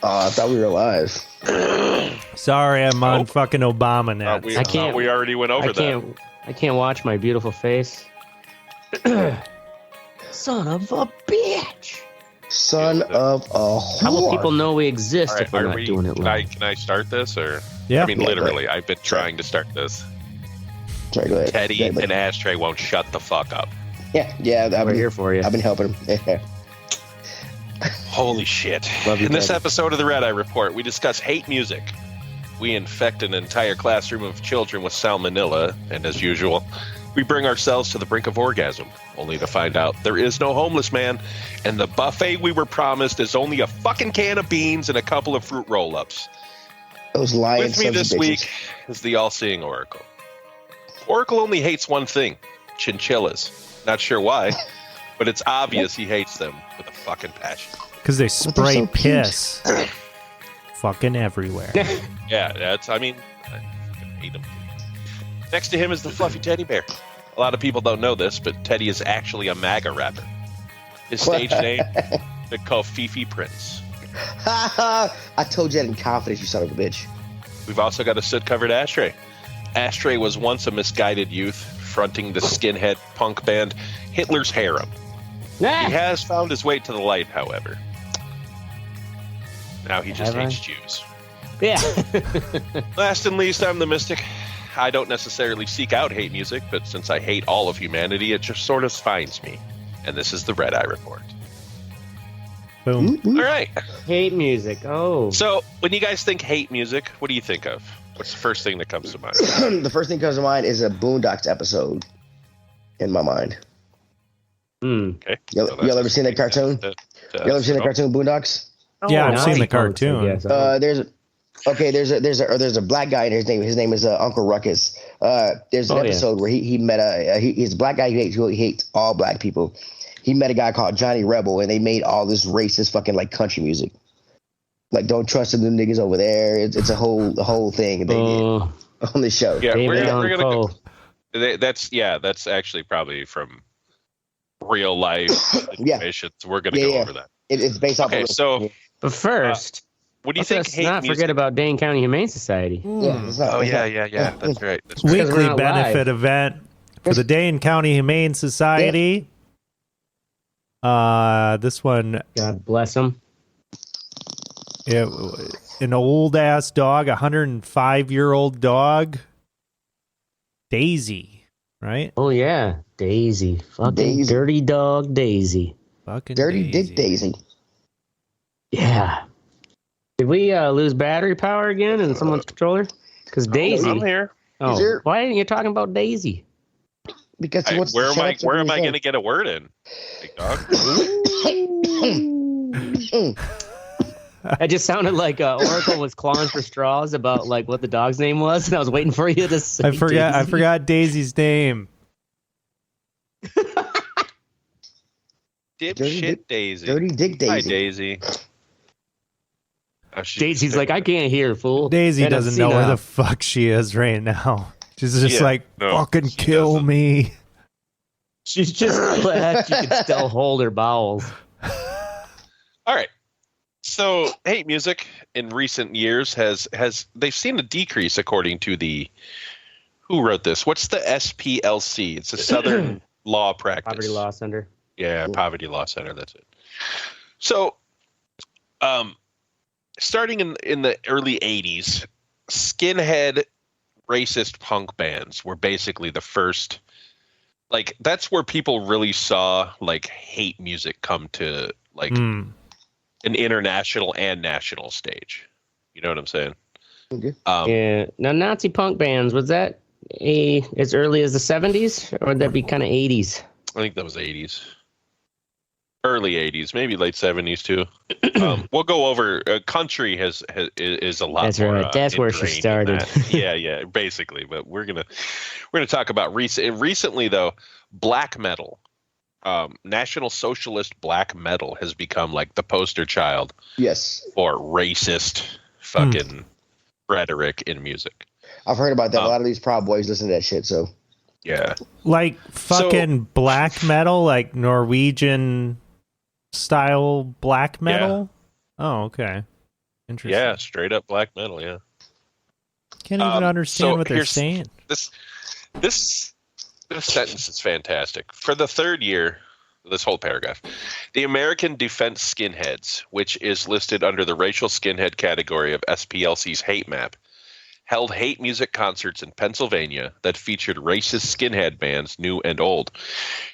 Oh, I thought we were live. Sorry, I'm on fucking Obama now. I can't. We already went over that. I can't watch my beautiful face. Son of a bitch. Son of a whore. How will people know we exist All right, if we're not doing it live? Can I start this? Or Yeah. I mean, literally, I've been trying to start this. Sorry, go ahead. Teddy and Ashtray won't shut the fuck up. Yeah. We're here for you. I've been helping him. Holy shit. Love you, In this Teddy. episode of the Red Eye Report, we discuss hate music. We infect an entire classroom of children with salmonella, and as usual, we bring ourselves to the brink of orgasm, only to find out there is no homeless man, and the buffet we were promised is only a fucking can of beans and a couple of fruit roll-ups. Those lying With me sons of this bitches. week is the all-seeing Oracle. Oracle only hates one thing, chinchillas. Not sure why, but it's obvious he hates them with a fucking passion. Because they they're spray so cute. piss fucking everywhere. Yeah, I fucking hate him. Next to him is the fluffy teddy bear. A lot of people don't know this, but Teddy is actually a MAGA rapper. His stage name is called Fifi Prince. I told you that in confidence, you son of a bitch. We've also got a soot-covered Ashtray. Ashtray was once a misguided youth fronting the skinhead punk band Hitler's Harem. He has found his way to the light, however. Now he just hates Jews. Yeah. Last and least, I'm the Mystic. I don't necessarily seek out hate music, but since I hate all of humanity, it just sort of finds me. And this is the Red Eye Report. Boom. All right. Hate music. Oh. So, when you guys think hate music, what do you think of? What's the first thing that comes to mind? The first thing that comes to mind is a Boondocks episode in my mind. Okay. Y'all ever seen that cartoon? Y'all ever seen the cartoon Boondocks? Yeah, I've Nazi seen the punks, I cartoon. guess. There's a black guy, and his name is Uncle Ruckus. There's an episode where he met he's a black guy who hates all black people. He met a guy called Johnny Rebel, and they made all this racist fucking like country music. Like, don't trust them niggas over there. It's a whole thing they did on the show. Yeah, David we're gonna Allan go. That's actually probably from real life situations. We're gonna go over that. It's based off. Okay, so But first, what do you think? let's Hate not music? forget about Dane County Humane Society. Yeah, it's not, Oh it's not- yeah. That's right. That's right. Because we're Weekly not benefit event for the Dane County Humane Society. This one, God bless them. an old ass dog, 105-year-old dog, Daisy, right? Oh yeah, Daisy. Fucking Daisy. dirty dog Daisy. Fucking Dirty Daisy. Dick Daisy. Yeah. Did we lose battery power again in someone's controller? Because Daisy. I'm here. Oh, Here. why didn't you talking about Daisy? Because he wants to Where shut am I? up so Where he am I can. going to get a word in? Big dog. It just sounded like Oracle was clawing for straws about like what the dog's name was, and I was waiting for you to say. I Daisy. forgot Daisy's name. Dipshit Daisy. Dirty Dick Daisy. Hi, Daisy. Oh, Daisy's like, I can't hear, fool. Daisy And doesn't I've know seen where a- the fuck she is right now. She's just fucking she kill doesn't. me. She's just glad she can still hold her bowels. All right. So, hate music in recent years has they've seen a decrease according to the who wrote this? What's the SPLC? It's a Southern Law Practice. Poverty Law Center. Yeah, Poverty Law Center. That's it. So, starting in the early '80s, skinhead racist punk bands were basically the first. Like, that's where people really saw like hate music come to like an international and national stage. You know what I'm saying? Okay. Yeah. Now, Nazi punk bands, was that as early as the 70s, or would that be kind of 80s? I think that was '80s. Early '80s, maybe late '70s too. We'll go over. Country is a lot. That's more, right. That's where she ingrained in started. that. yeah, basically. But we're gonna talk about recently though. Black metal, National Socialist black metal has become like the poster child Yes. for racist fucking rhetoric in music. I've heard about that. A lot of these Proud Boys listen to that shit, so. Yeah. Like fucking black metal, like Norwegian style black metal. Oh, okay. Interesting. Yeah, straight up black metal. Yeah. Can't even understand what they're saying. This sentence is fantastic. For the third year, this whole paragraph, the American Defense Skinheads, which is listed under the racial skinhead category of SPLC's hate map, held hate music concerts in Pennsylvania that featured racist skinhead bands, new and old.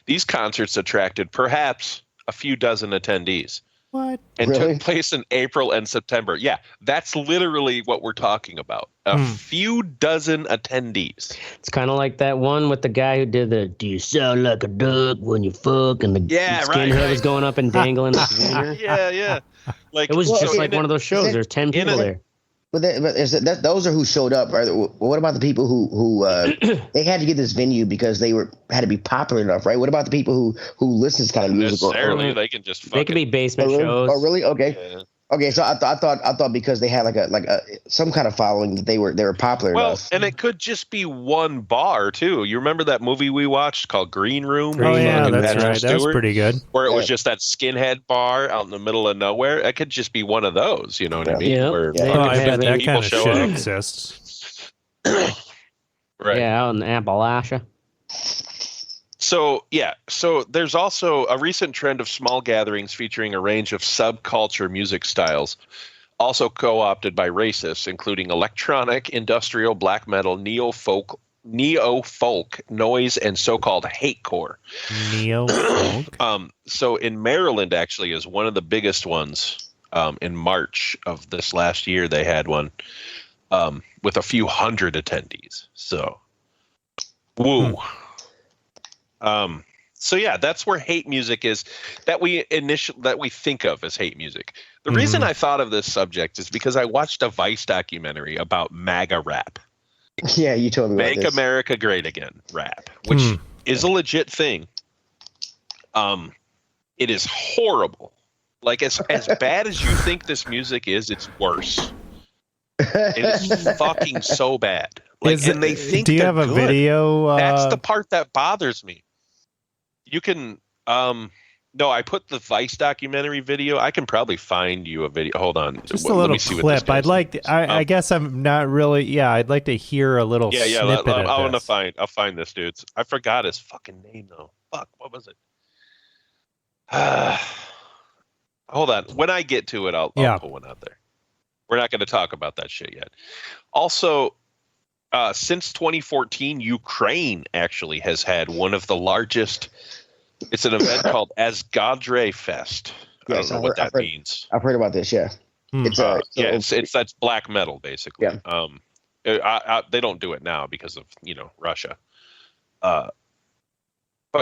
These concerts attracted perhaps a few dozen attendees. What? And Really? took place in April and September. Yeah, that's literally what we're talking about. A few dozen attendees. It's kind of like that one with the guy who did the "Do you sound like a duck when you fuck?" and the skinhead was going up and dangling. Yeah. Like it was just like one of those shows. There's 10 people there. But those are who showed up. Right? What about the people who they had to get this venue because they had to be popular enough, right? What about the people who listen to this kind of music? Necessarily, they can just. They could be basement shows. Oh, really? Okay. Yeah. Okay, so I thought because they had like a some kind of following that they were popular enough. And it could just be one bar too. You remember that movie we watched called Green Room? Oh yeah, that's right. That was pretty good. Where it was just that skinhead bar out in the middle of nowhere. It could just be one of those. You know what I mean? Yeah. Where I bet that kind of show shit up. exists. Right. Yeah, out in Appalachia. So there's also a recent trend of small gatherings featuring a range of subculture music styles, also co-opted by racists, including electronic, industrial, black metal, neo-folk, noise, and so-called hatecore. Neo-folk? So in Maryland, actually, is one of the biggest ones. In March of this last year, they had one with a few hundred attendees. So, woo. So yeah, that's where hate music is that we think of as hate music. The reason I thought of this subject is because I watched a Vice documentary about MAGA Rap. Yeah, you told me about Make this. America Great Again rap, which is a legit thing. It is horrible. Like as bad as you think this music is, it's worse. It is fucking so bad. Like, and they think do you they're have a good. video? That's the part that bothers me. You can, no, I put the Vice documentary video. I can probably find you a video. Hold on. Just a little clip. I'd like to, I guess I'm not really, I'd like to hear a little snippet of this. I'll find this, dudes. I forgot his fucking name, though. Fuck, what was it? Hold on. When I get to it, I'll pull one out there. We're not going to talk about that shit yet. Also, since 2014, Ukraine actually has had one of the largest. It's an event called Ashtray Fest. I don't know what that means. I've heard about this. Yeah, it's that's black metal basically. Yeah. They don't do it now because of Russia. But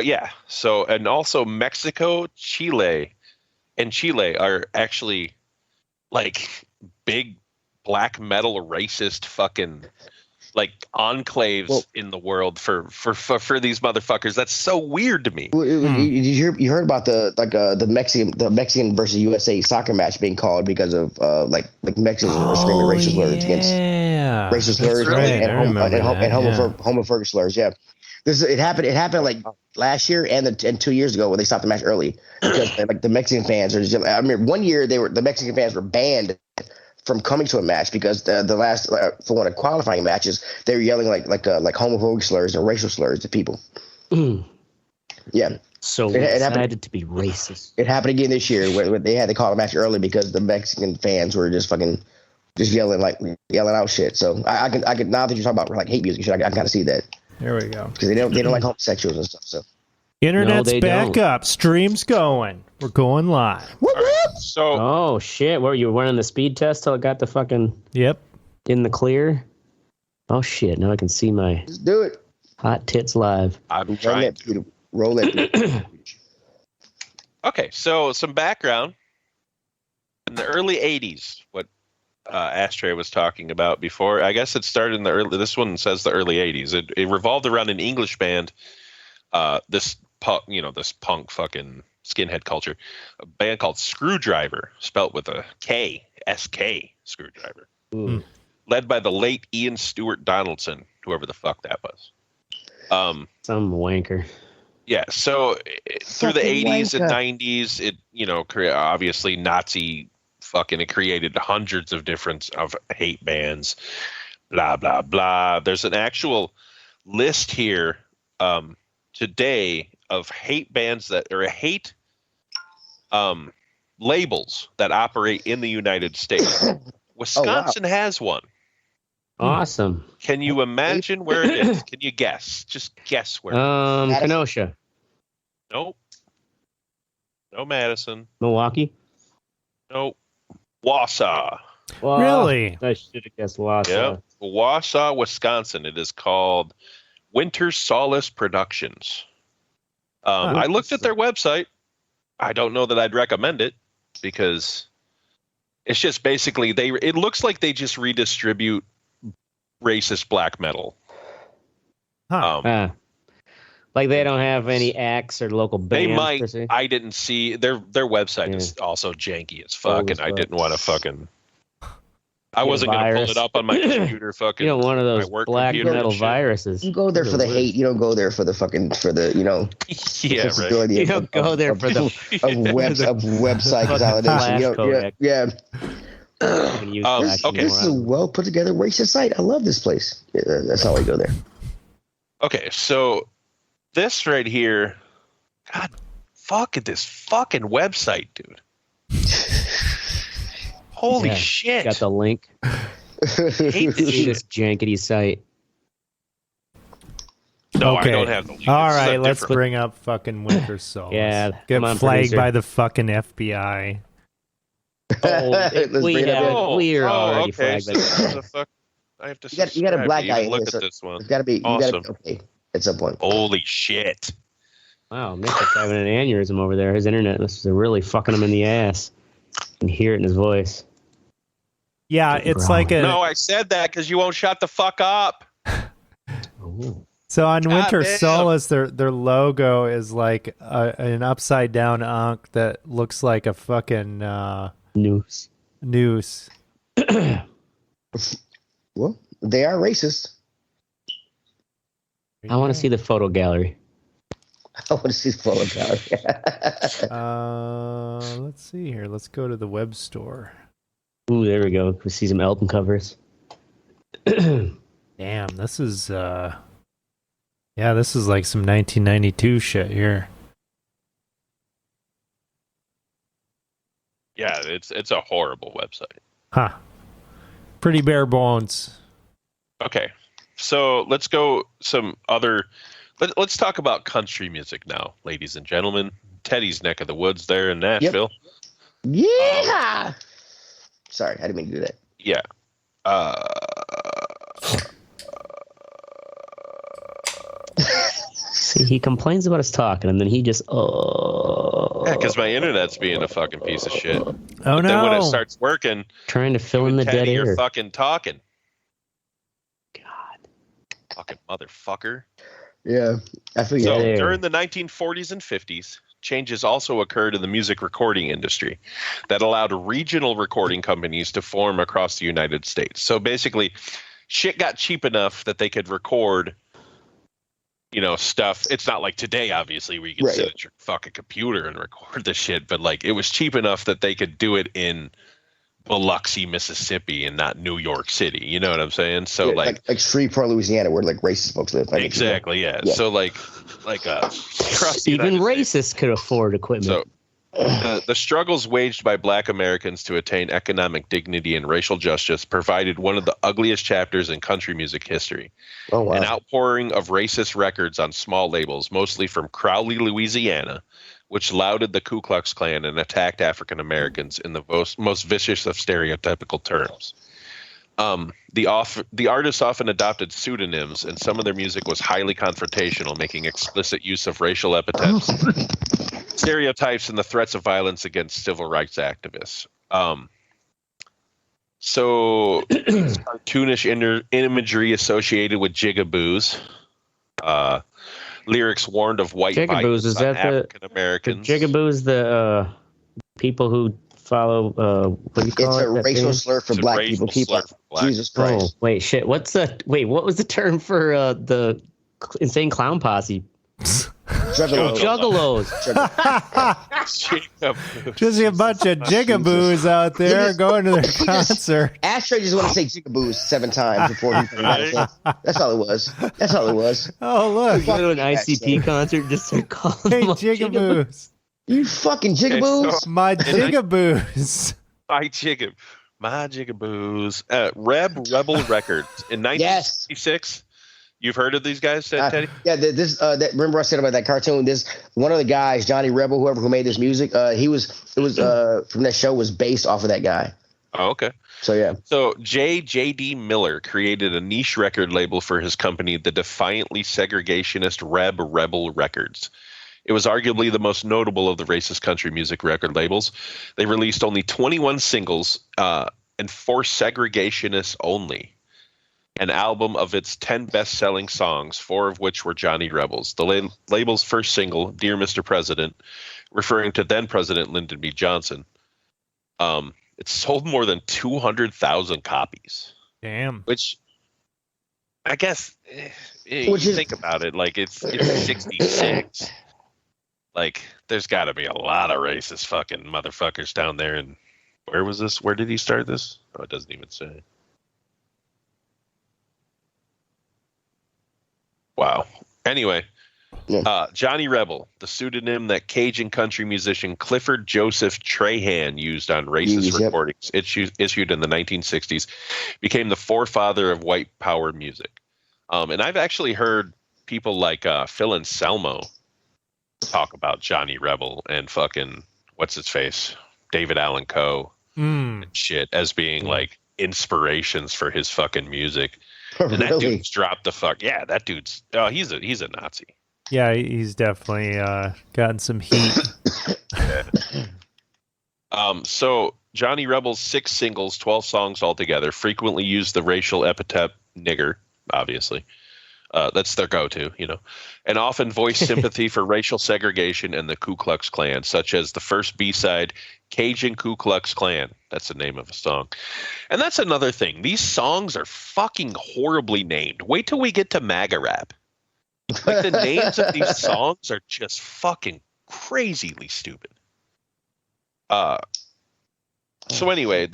yeah. So and also Mexico, Chile are actually like big black metal racist fucking like enclaves in the world for these motherfuckers. That's so weird to me. You heard about the Mexican versus USA soccer match being called because of like Mexicans were screaming racial slurs against racial slurs and homophobic slurs. Yeah, it happened like last year and 2 years ago when they stopped the match early because like the Mexican fans are just. I remember one year the Mexican fans were banned from coming to a match because the last for one of the qualifying matches they were yelling like homophobic slurs and racial slurs to people. Yeah. So it decided to be racist. It happened again this year where they had to call a match early because the Mexican fans were just yelling out shit. So I can now that you're talking about like hate music, I kind of see that. There we go. Because they don't like homosexuals and stuff. So internet's back up, stream's going. We're going live. So oh shit, were you running the speed test till it got the fucking in the clear? Oh shit, now I can see my let's do it. Hot tits live. I'm trying to roll it. Okay, so some background. In the early 80s, what Ashtray was talking about before, I guess it started in the early, this one says the early 80s. It revolved around an English band, this punk fucking skinhead culture, a band called Screwdriver, spelt with a K, S-K, Screwdriver, led by the late Ian Stewart Donaldson, whoever the fuck that was. Some wanker. Yeah, so through the 80s and 90s, it, obviously Nazi fucking, it created hundreds of different of hate bands, blah, blah, blah. There's an actual list here today of hate bands that are hate labels that operate in the United States. Wisconsin has one. Awesome. Can you imagine where it is? Can you guess? Just guess where. Kenosha. Nope. No Madison. Milwaukee. Nope. Wausau. Really? I should have guessed Wausau. Yep. Wausau, Wisconsin. It is called Winter Solace Productions. I looked at their website. I don't know that I'd recommend it because it's just basically it looks like they just redistribute racist black metal. Like they don't have any acts or local bands. They might. I didn't see their website is also janky as fuck, and I didn't want to fucking. I wasn't going to pull it up on my computer. Fucking. You know, one of those black metal viruses. You go there for the hate. You don't go there for the fucking Yeah, right. You don't go there for the website validation. Yeah. Okay. This is a well put together racist site. I love this place. Yeah, that's how I go there. Okay, so this right here, God, fuck at this fucking website, dude. Holy shit! Got the link. Hate this jankety site. No, okay. I don't have the link. All right, let's bring up fucking Winter Solace. Yeah, get flagged by the fucking FBI. We are already flagged. I have to. You got a black guy. Look at this one. It's got to be awesome. Okay, at some point. Holy shit! Wow, Nick's having an aneurysm over there. His internet is really fucking him in the ass. You can hear it in his voice. Yeah, it's like a. No, I said that because you won't shut the fuck up. So on Winter Solace, their logo is like an upside down ankh that looks like a fucking noose. Well, they are racist. I want to see the photo gallery. I want to see the photo gallery. Let's see here. Let's go to the web store. Ooh, there we go. We see some Elton covers. Damn, this is this is like some 1992 shit here. Yeah, it's a horrible website. Huh. Pretty bare bones. Okay, so let's go some other. Let's talk about country music now, ladies and gentlemen. Teddy's neck of the woods there in Nashville. Yep. Yeah. Sorry, I didn't mean to do that. Yeah. See, he complains about us talking, and then he just Yeah, because my internet's being a fucking piece of shit. Oh but then when it starts working, trying to fill in the dead air. You're fucking talking. God. Fucking motherfucker. Yeah, I feel so during the 1940s and 50s, changes also occurred in the music recording industry that allowed regional recording companies to form across the United States. So basically, shit got cheap enough that they could record, stuff. It's not like today, obviously, where you can sit at your fucking computer and record the shit, but like it was cheap enough that they could do it in Biloxi, Mississippi, and not New York City. You know what I'm saying? So like Shreveport, Louisiana, where like racist folks live. Exactly. Yeah. So like even racists could afford equipment. So the struggles waged by Black Americans to attain economic dignity and racial justice provided one of the ugliest chapters in country music history. Oh, wow. An outpouring of racist records on small labels, mostly from Crowley, Louisiana, which lauded the Ku Klux Klan and attacked African Americans in the most vicious of stereotypical terms. The artists often adopted pseudonyms, and some of their music was highly confrontational, making explicit use of racial epithets, stereotypes, and the threats of violence against civil rights activists. So cartoonish imagery associated with jigaboos. Lyrics warned of white jigaboos. Is that African Americans? Jigaboos, the people who follow. What do you call it? It's a racial slur for black people. Jesus Christ! Oh, wait, shit. What was the term for the insane clown posse? Juggalos. Just a bunch of jigaboos out there going to their concert. Ashtray just want to say jigaboos 7 times before he That's all it was. Oh, look. Go to an ICP concert, just start calling them jigaboos. You fucking jigaboos. My jigaboos. My jigaboos. Rebel Records in 1966. You've heard of these guys, Teddy? Yeah, remember I said about that cartoon? This one of the guys, Johnny Rebel, who made this music, from that show was based off of that guy. Oh, okay. So yeah. So J.D. Miller created a niche record label for his company, the defiantly segregationist Rebel Records. It was arguably the most notable of the racist country music record labels. They released only 21 singles and 4 segregationists only. An album of its 10 best-selling songs, 4 of which were Johnny Rebels. The label's first single, Dear Mr. President, referring to then-President Lyndon B. Johnson, it sold more than 200,000 copies. Damn. Which, I guess, think about it, like, it's 66. Like, there's got to be a lot of racist fucking motherfuckers down there. And where was this? Where did he start this? Oh, it doesn't even say. Wow. Anyway, Johnny Rebel, the pseudonym that Cajun country musician Clifford Joseph Trahan used on racist recordings issued in the 1960s, became the forefather of white power music. And I've actually heard people like Phil Anselmo talk about Johnny Rebel and fucking what's his face, David Allan Coe and shit as being like inspirations for his fucking music. And that dude's dropped the fuck. Yeah, that dude's he's a Nazi. Yeah, he's definitely gotten some heat. So Johnny Rebel's 6 singles, 12 songs altogether, frequently used the racial epithet nigger, obviously. That's their go-to, and often voiced sympathy for racial segregation and the Ku Klux Klan, such as the first B-side, Cajun Ku Klux Klan. That's the name of a song. And that's another thing. These songs are fucking horribly named. Wait till we get to MAGA Rap. Like, the names of these songs are just fucking crazily stupid. So anyway,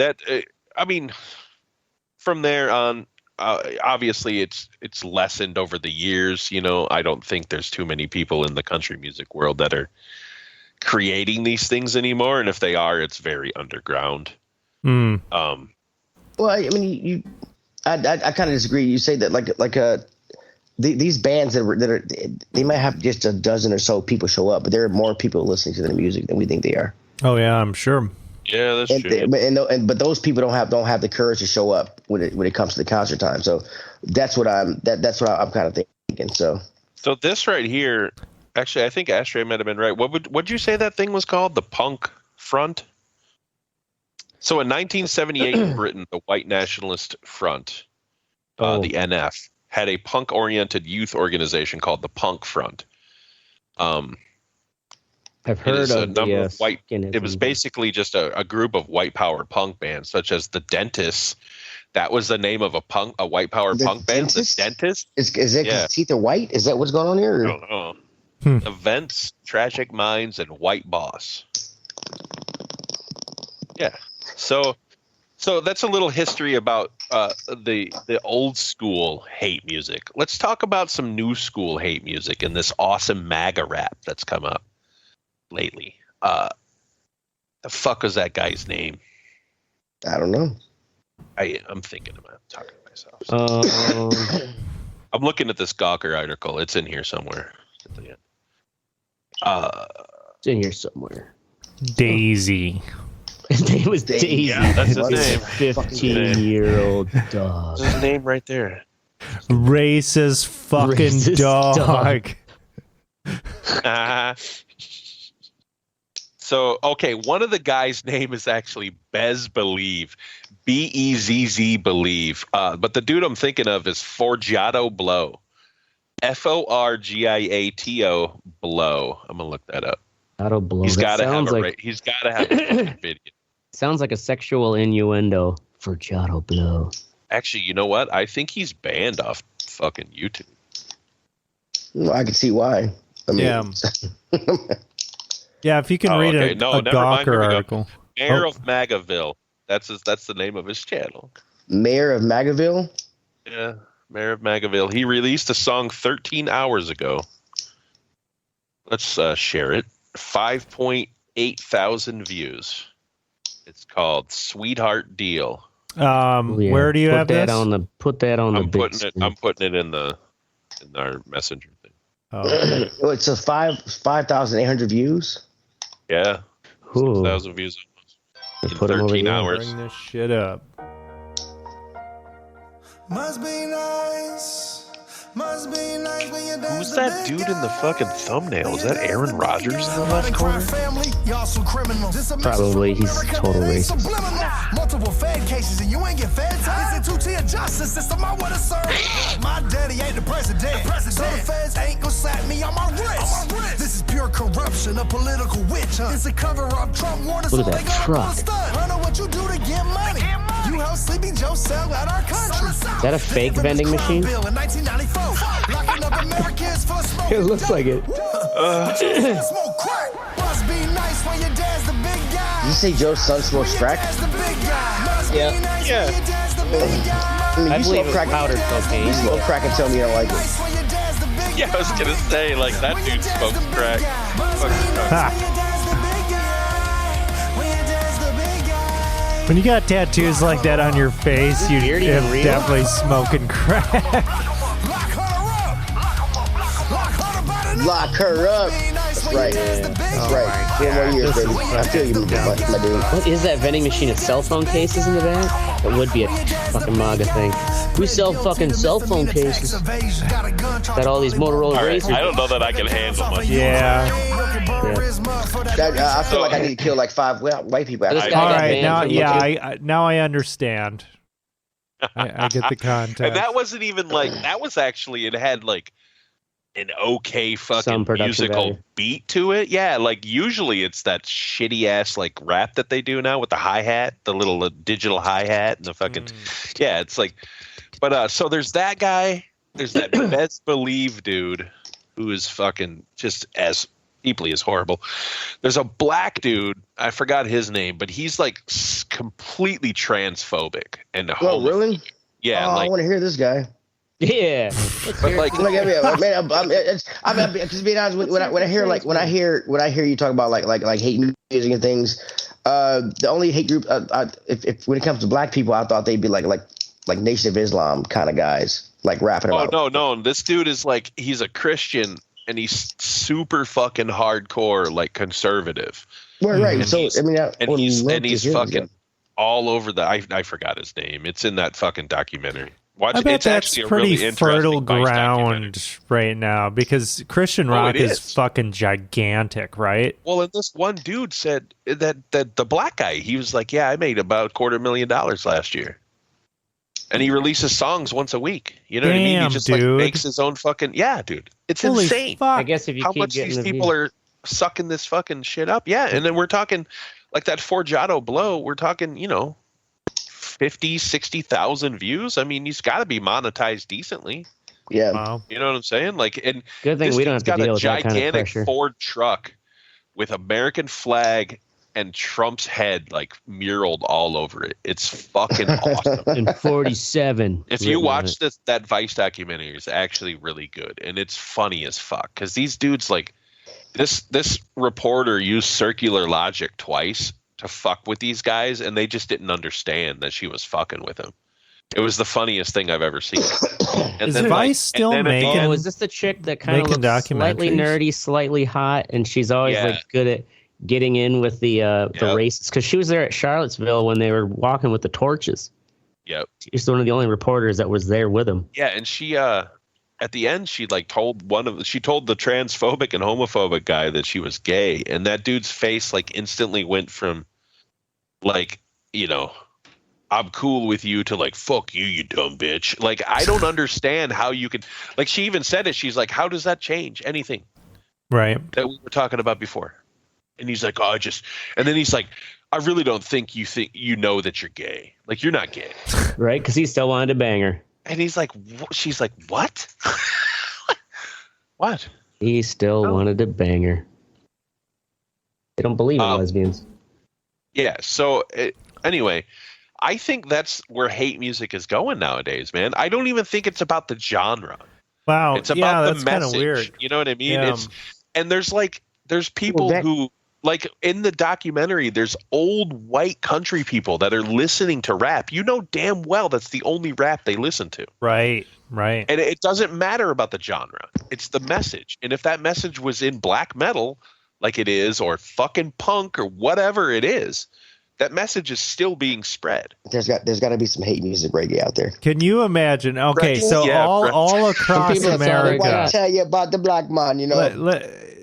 from there on, obviously it's lessened over the years. I don't think there's too many people in the country music world that are creating these things anymore, and if they are, it's very underground. Well, I mean, I kind of disagree. You say that these bands they might have just a dozen or so people show up, but there are more people listening to their music than we think they are. Oh yeah, I'm sure. Yeah, that's true. But those people don't have the courage to show up when it comes to the concert time. So that's what I'm kind of thinking. So this right here, actually, I think Ashtray might have been right. What'd you say that thing was called? The Punk Front. So in 1978 in Britain, the White Nationalist Front, the NF, had a punk-oriented youth organization called the Punk Front. I've heard of number of white. It was basically just a group of white power punk bands, such as the Dentists. That was the name of a white power punk band. The Dentist. Is it because teeth are white? Is that what's going on here? I don't know. Events, Tragic Minds, and White Boss. Yeah. So that's a little history about the old school hate music. Let's talk about some new school hate music and this awesome MAGA rap that's come up lately. The fuck was that guy's name? I don't know. I'm thinking about talking to myself. I'm looking at this Gawker article. It's in here somewhere. It's in here somewhere. Daisy. His name was Daisy. Yeah, that's his name. 15-year-old dog. That's his name right there. Racist fucking dog. So, okay, one of the guys' name is actually Bez Believe. Bezz Believe. But the dude I'm thinking of is Forgiato Blow. Forgiato Blow. I'm going to look that up. Blow. He's got to have a video. Sounds like a sexual innuendo. Forgiato Blow. Actually, you know what? I think he's banned off fucking YouTube. Well, I can see why. I mean, yeah. Yeah, if you can read a Gawker article. Mayor of Magaville. That's the name of his channel. Mayor of Magaville? Yeah, Mayor of Magaville. He released a song 13 hours ago. Let's share it. 5.8 thousand views. It's called Sweetheart Deal. Where do you have this? Put that on I'm putting it in our messenger thing. Oh, it's a 5,800 views. Yeah, 6,000 views in 13 hours. Bring this shit up. Must be nice. Must be nice when you dance. Who's that dude in the fucking thumbnail? Is that Aaron Rodgers in the left corner? Probably. He's total racist. Multiple Fed cases and you ain't get fed time. It's a two-tier justice system. I would have served. My daddy ain't the president. So the feds ain't gonna slap me on my wrist. This is pure corruption, a political witch. It's a cover-up. Trump warned us so they gonna put a stunt. I know what you do to get money. You help Sleepy Joe sell out our country. Is that a fake vending machine? It looks like it. Did you say Joe's son smokes crack? Yeah. I mean, I you believe smoke crack. powdered cocaine. You smoke crack and tell me you don't like it. Yeah, I was gonna say like that dude smokes crack. When you got tattoos like that on your face, you're definitely smoking crack. Lock her up. That's right. That's right. 4 more years, baby. I feel you, my dude. What is that vending machine? Of cell phone cases in the back? That would be a fucking MAGA thing. We sell fucking cell phone cases. Got all these Motorola razors. I don't know that I can handle much. Yeah. I feel like I need to kill like 5 white people. All right, now I understand. I get the context. And that wasn't even like that was actually it had like an okay fucking musical beat to it. Yeah, like usually it's that shitty ass like rap that they do now with the hi-hat, the little digital hi-hat and the fucking yeah, it's like but so there's that guy, there's that Best Believe dude who is fucking just as deeply as horrible. There's a black dude, I forgot his name, but he's like completely transphobic and really? Yeah, I want to hear this guy. Yeah, but like man, because being honest, when I hear you talk about like hate music and things, the only hate group if when it comes to black people, I thought they'd be like Nation of Islam kind of guys, like rapping about. Oh no, this dude is like he's a Christian and he's super fucking hardcore, like conservative. Right. And so I mean, he's fucking all over the. I forgot his name. It's in that fucking documentary. I bet that's pretty fertile ground right now because Christian rock is fucking gigantic, right? Well, and this one dude said that the black guy, he was like, yeah, I made about $250,000 last year. And he releases songs once a week. You know what I mean? He just like makes his own fucking dude. It's Holy insane. Fuck. I guess if you how keep much these people are sucking this fucking shit up. Yeah, and then we're talking like that Forgiato blow, we're talking, 50, 60,000 views. I mean, he's got to be monetized decently. Yeah. Wow. You know what I'm saying? Like, and good thing we don't have to deal with that kind of pressure. Gigantic Ford truck with American flag and Trump's head like muraled all over it. It's fucking awesome. And 47. If you watch that Vice documentary, it's actually really good and it's funny as fuck because these dudes like this reporter used circular logic twice to fuck with these guys, and they just didn't understand that she was fucking with him. It was the funniest thing I've ever seen. And is Vice still making? Oh, is this the chick that kind of looks slightly nerdy, slightly hot, and she's always like good at getting in with the racists? Because she was there at Charlottesville when they were walking with the torches. Yep. She's one of the only reporters that was there with them. Yeah, and she at the end she like told the transphobic and homophobic guy that she was gay, and that dude's face like instantly went from like, I'm cool with you to like, fuck you, you dumb bitch. Like, I don't understand how you could, like, she even said it. She's like, how does that change anything? Right. That we were talking about before. And he's like, and then he's like, I really don't think you know that you're gay. Like, you're not gay. Right. Cause he still wanted to bang her. And he's like, she's like, what? What? He still wanted to bang her. They don't believe in lesbians. Yeah. So anyway, I think that's where hate music is going nowadays, man. I don't even think it's about the genre. Wow. It's about the message. Weird. You know what I mean? Yeah. And there's people who, like in the documentary, there's old white country people that are listening to rap. You know damn well that's the only rap they listen to. Right. And it doesn't matter about the genre. It's the message. And if that message was in black metal, like it is, or fucking punk or whatever it is, that message is still being spread. There's got to be some hate music reggae out there. Can you imagine? Okay, so all across America. I want to tell you about the black man, you know.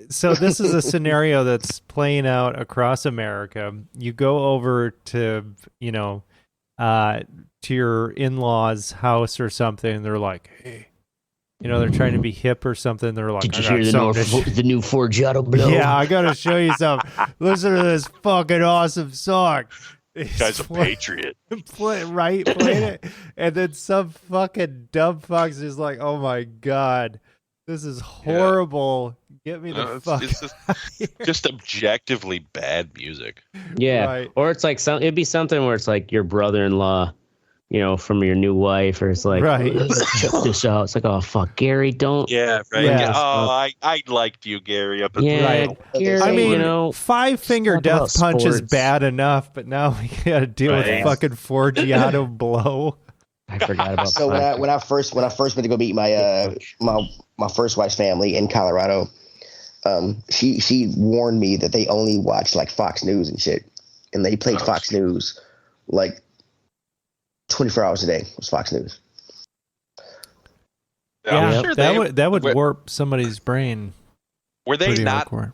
So this is a scenario that's playing out across America. You go over to, to your in-laws' house or something, they're like, hey, they're trying to be hip or something. They're like, did you hear the new Forgiato blow? Yeah, I got to show you something. Listen to this fucking awesome song. This guy's a patriot. Play it. And then some fucking dumb fucks is like, oh my God, this is horrible. Get me the fuck it's just objectively bad music. Yeah. Right. Or it's like it'd be something where it's like your brother-in-law, from your new wife, or it's like, let's check this out. It's like, oh fuck, Gary, don't. Yeah, right. Yeah. Oh, I liked you, Gary. Up yeah, right. Gary, I mean, five-finger death punch is bad enough, but now we gotta deal with fucking Forgiato blow. I forgot about. So when I first went to go meet my my first wife's family in Colorado, she warned me that they only watch like Fox News and shit, and they played Fox News like 24 hours a day. Was Fox News. Yeah, sure that would warp somebody's brain. Were they not? Hardcore.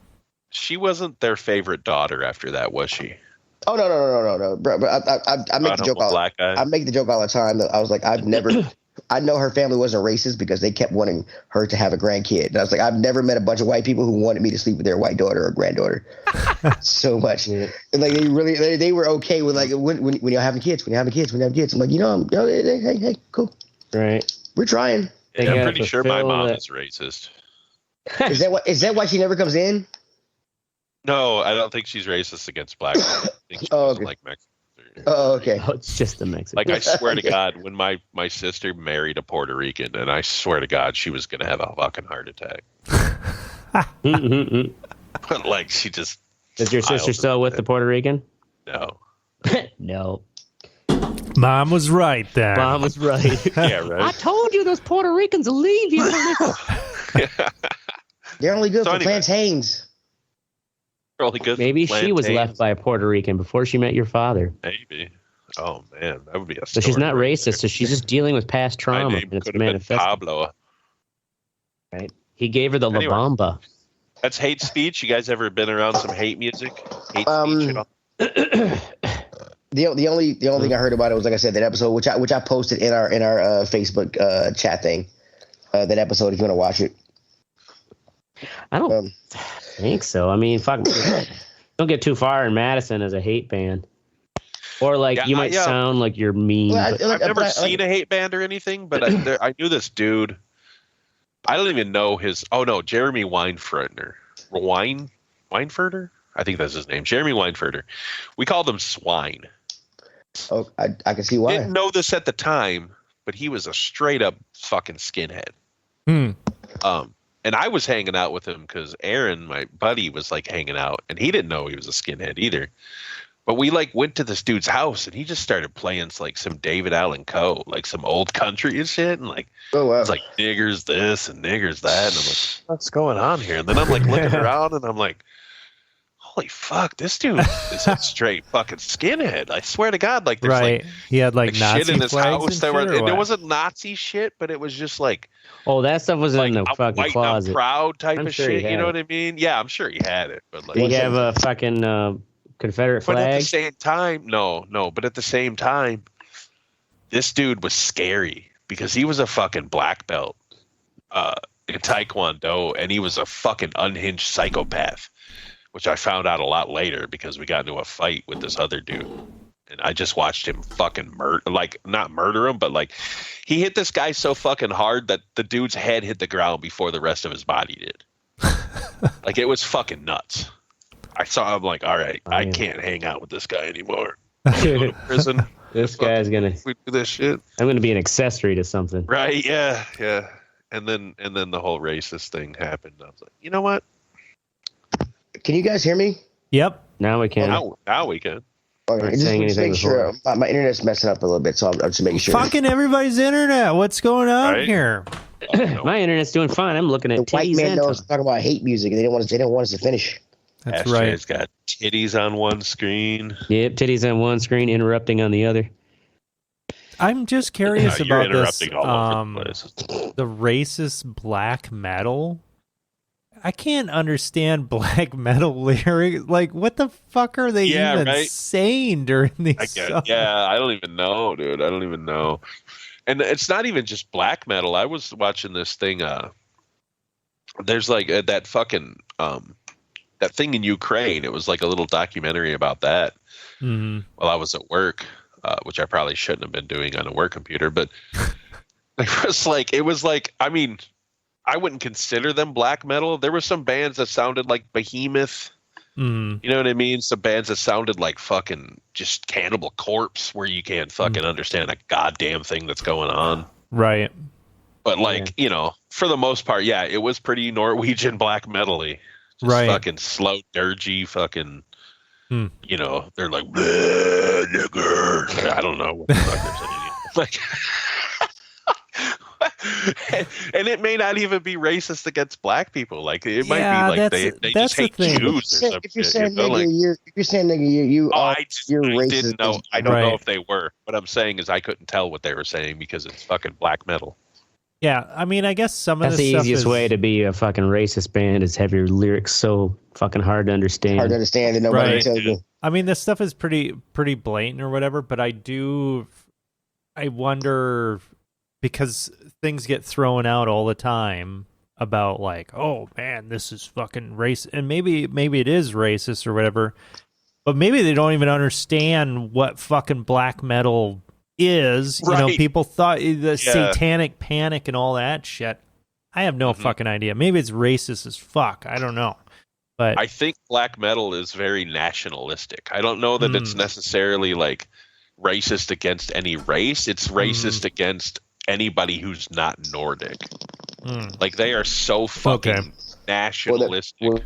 She wasn't their favorite daughter after that, was she? Oh no, bro! I make the joke I make the joke all the time. I was like, I know her family wasn't racist because they kept wanting her to have a grandkid. And I was like, I've never met a bunch of white people who wanted me to sleep with their white daughter or granddaughter so much. And like they were okay with like when you're having kids, when you're having kids. I'm like, hey, cool, right? We're trying. Yeah, I'm pretty sure my mom is racist. Is that why she never comes in? No, I don't think she's racist against black people. I think she doesn't like Mexicans. Oh, okay. Oh, it's just the Mexican. Like, I swear to God, when my sister married a Puerto Rican, and I swear to God, she was going to have a fucking heart attack. But, like, she just... Is your sister still with the Puerto Rican? No. No. Mom was right there. Mom was right. Yeah, right. I told you those Puerto Ricans will leave you. They're only good for plantains. Really good. Maybe she was left by a Puerto Rican before she met your father. Maybe. Oh man, that would be a. So she's not racist. So she's just dealing with past trauma. My name could have been Pablo. Right. He gave her the La Bamba. That's hate speech. You guys ever been around some hate music? Hate speech at all? The only thing I heard about it was, like I said, that episode which I posted in our Facebook chat thing. That episode, if you want to watch it. I don't think so. I mean, fuck, don't get too far in Madison as a hate band, or like you might sound like you're mean. Well, I've never seen a hate band or anything, but I knew this dude. I don't even know his. Oh no, Jeremy Weinfurter. Weinfurter? I think that's his name. Jeremy Weinfurter. We called him Swine. Oh, I can see why. Didn't know this at the time, but he was a straight up fucking skinhead. And I was hanging out with him because Aaron, my buddy, was like hanging out, and he didn't know he was a skinhead either. But we like went to this dude's house, and he just started playing like some David Allan Coe, like some old country and shit, and like it's like niggers this and niggers that, and I'm like, what's going on here? And then I'm like looking around, and I'm like, holy fuck, this dude is a straight fucking skinhead. I swear to God, like there's like he had like Nazi shit in his house. There wasn't Nazi shit, but it was just like. Oh, that stuff was like in the fucking white closet. Proud type of shit. You know what I mean? Yeah, I'm sure he had it. But like, did he have a fucking Confederate flag? But at the same time, no. But at the same time, this dude was scary because he was a fucking black belt in Taekwondo, and he was a fucking unhinged psychopath, which I found out a lot later because we got into a fight with this other dude. And I just watched him fucking not murder him, but like he hit this guy so fucking hard that the dude's head hit the ground before the rest of his body did. Like, it was fucking nuts. I'm like, all right, I can't hang out with this guy anymore. Go to prison. This guy's gonna. We do this shit. I'm gonna be an accessory to something. Right? Yeah. And then the whole racist thing happened. I was like, you know what? Can you guys hear me? Yep. Now we can. Now we can. Okay, just make sure. My internet's messing up a little bit, so I'm just making sure. Fucking everybody's internet. What's going on here? My internet's doing fine. I'm looking at the white man knows talking about hate music, and they didn't want us to finish. That's Ashtray's right. got titties on one screen. Yep, titties on one screen, interrupting on the other. I'm just curious about this. All over the place. The racist black metal. I can't understand black metal lyrics. Like, what the fuck are they saying during these songs? Yeah, I don't even know, dude. I don't even know. And it's not even just black metal. I was watching this thing. There's like that fucking that thing in Ukraine. It was like a little documentary about that. Mm-hmm. While I was at work, which I probably shouldn't have been doing on a work computer, but it was like. I mean, I wouldn't consider them black metal. There were some bands that sounded like Behemoth. Mm. You know what I mean? Some bands that sounded like fucking just Cannibal Corpse, where you can't fucking understand a goddamn thing that's going on. Right. But for the most part, yeah, it was pretty Norwegian black metal-y. Just fucking slow, dirgy, fucking, they're like, nigger. I don't know what the fuck they're saying. Like, and it may not even be racist against black people. Like, it might be like they just hate Jews or something. If you're saying nigga, I didn't know. I don't know if they were. What I'm saying is I couldn't tell what they were saying because it's fucking black metal. Yeah, I mean, I guess some of the easiest way to be a fucking racist band is have your lyrics so fucking hard to understand. And nobody tells you. I mean, this stuff is pretty blatant or whatever, but I wonder, because things get thrown out all the time about like, oh man, this is fucking racist, and maybe it is racist or whatever, but maybe they don't even understand what fucking black metal is. You know, people thought the satanic panic and all that shit. I have no fucking idea. Maybe it's racist as fuck. I don't know. But I think black metal is very nationalistic. I don't know that it's necessarily like racist against any race. It's racist against anybody who's not Nordic. Like, they are so fucking nationalistic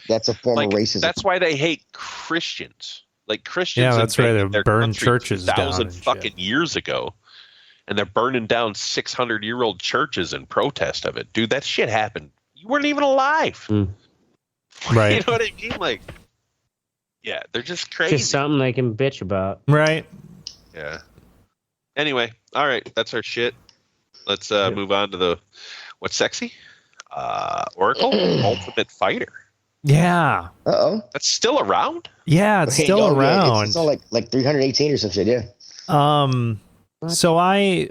that's a form of racism. That's why they hate Christians. Like, Christians, that's right. They burn churches 2,000 fucking years ago, and they're burning down 600-year-old churches in protest of it. Dude, that shit happened. You weren't even alive. Right? You know what I mean? Like, yeah, they're just crazy. Just something they can bitch about. Right. Yeah. Anyway, all right, that's our shit. Let's move on to what's sexy? Oracle Ultimate Fighter. Yeah. That's still around? Yeah, it's still around. Yeah, it's all like 318 or some shit, yeah. So I